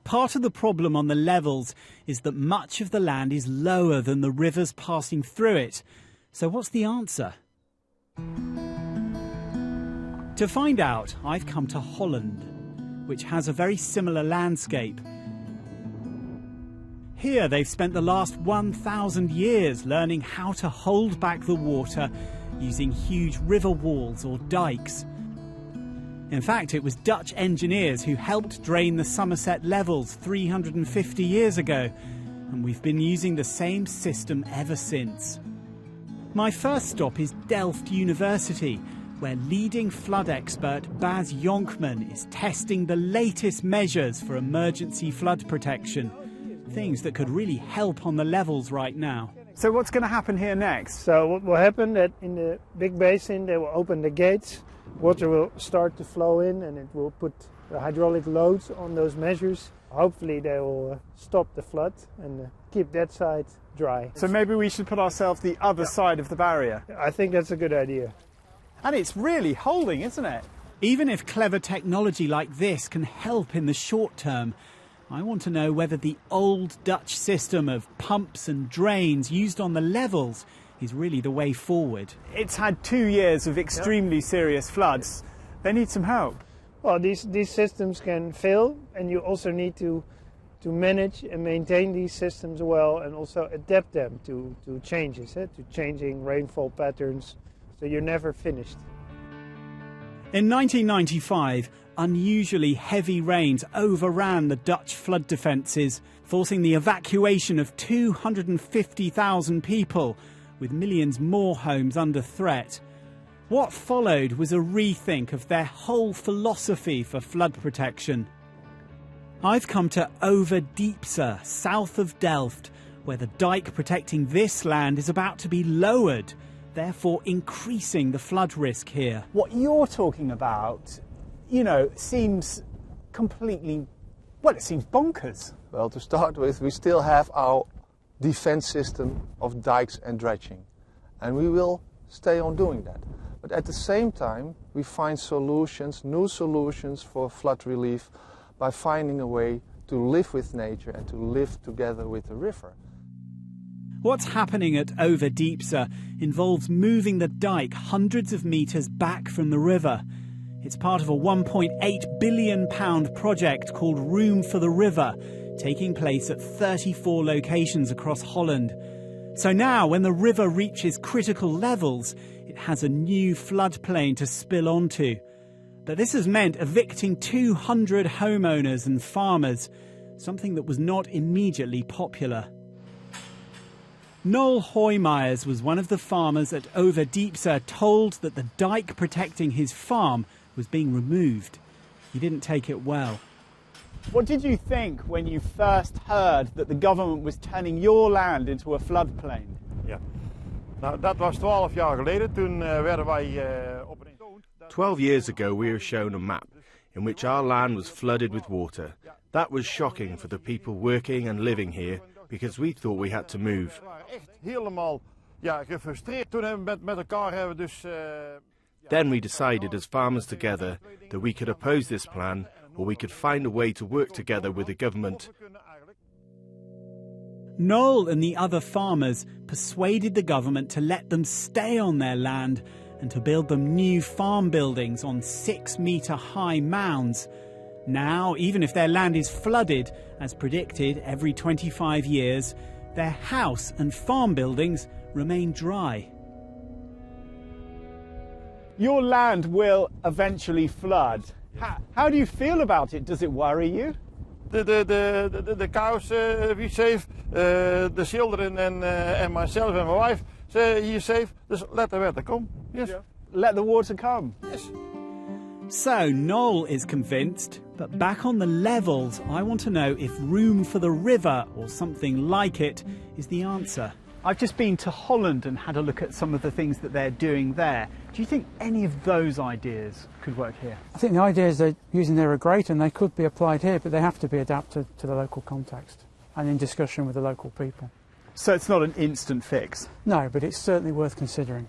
Part of the problem on the levels is that much of the land is lower than the rivers passing through it. So what's the answer? To find out, I've come to Holland, which has a very similar landscape. Here they've spent the last 1,000 years learning how to hold back the water using huge river walls or dikes. In fact, it was Dutch engineers who helped drain the Somerset Levels 350 years ago, and we've been using the same system ever since. My first stop is Delft University, where leading flood expert Bas Jonkman is testing the latest measures for emergency flood protection, things that could really help on the levels right now. So what's going to happen here next? So what will happen that in the big basin they will open the gates, water will start to flow in, and it will put the hydraulic loads on those measures. Hopefully they will stop the flood and keep that side dry. So maybe we should put ourselves the other side of the barrier. I think that's a good idea. And it's really holding, isn't it? Even if clever technology like this can help in the short term, I want to know whether the old Dutch system of pumps and drains used on the levels is really the way forward. It's had 2 years of extremely serious floods. They need some help. Well, these systems can fail, and you also need to manage and maintain these systems well, and also adapt them to changes, to changing rainfall patterns, so you're never finished. In 1995, unusually heavy rains overran the Dutch flood defences, forcing the evacuation of 250,000 people, with millions more homes under threat. What followed was a rethink of their whole philosophy for flood protection. I've come to Overdiepse, south of Delft, where the dike protecting this land is about to be lowered, therefore increasing the flood risk here. What you're talking about, seems completely, it seems bonkers. Well, to start with, we still have our defense system of dikes and dredging, and we will stay on doing that. But at the same time, we find solutions, new solutions for flood relief, by finding a way to live with nature and to live together with the river. What's happening at Overdiepse involves moving the dike hundreds of metres back from the river. It's part of a £1.8 billion project called Room for the River, taking place at 34 locations across Holland. So now, when the river reaches critical levels, it has a new floodplain to spill onto. But this has meant evicting 200 homeowners and farmers, something that was not immediately popular. Noel Hoijmeyers was one of the farmers at Overdiepse told that the dike protecting his farm was being removed. He didn't take it well. What did you think when you first heard that the government was turning your land into a floodplain? Ja, nou dat was 12 jaar geleden. Toen werden wij op een... 12 years ago we were shown a map in which our land was flooded with water. That was shocking for the people working and living here because we thought we had to move. Helemaal gefrustreerd. Toen met elkaar hebben we dus... Then we decided as farmers together that we could oppose this plan, or we could find a way to work together with the government. Noel and the other farmers persuaded the government to let them stay on their land and to build them new farm buildings on 6-metre-high mounds. Now, even if their land is flooded, as predicted every 25 years, their house and farm buildings remain dry. Your land will eventually flood. How do you feel about it? Does it worry you? The cows, we safe. The children and myself and my wife say you're safe. Just let the water come. Yes. Yeah. Let the water come. Yes. So Noel is convinced, but back on the levels, I want to know if Room for the River or something like it is the answer. I've just been to Holland and had a look at some of the things that they're doing there. Do you think any of those ideas could work here? I think the ideas they're using there are great and they could be applied here, but they have to be adapted to the local context and in discussion with the local people. So it's not an instant fix? No, but it's certainly worth considering.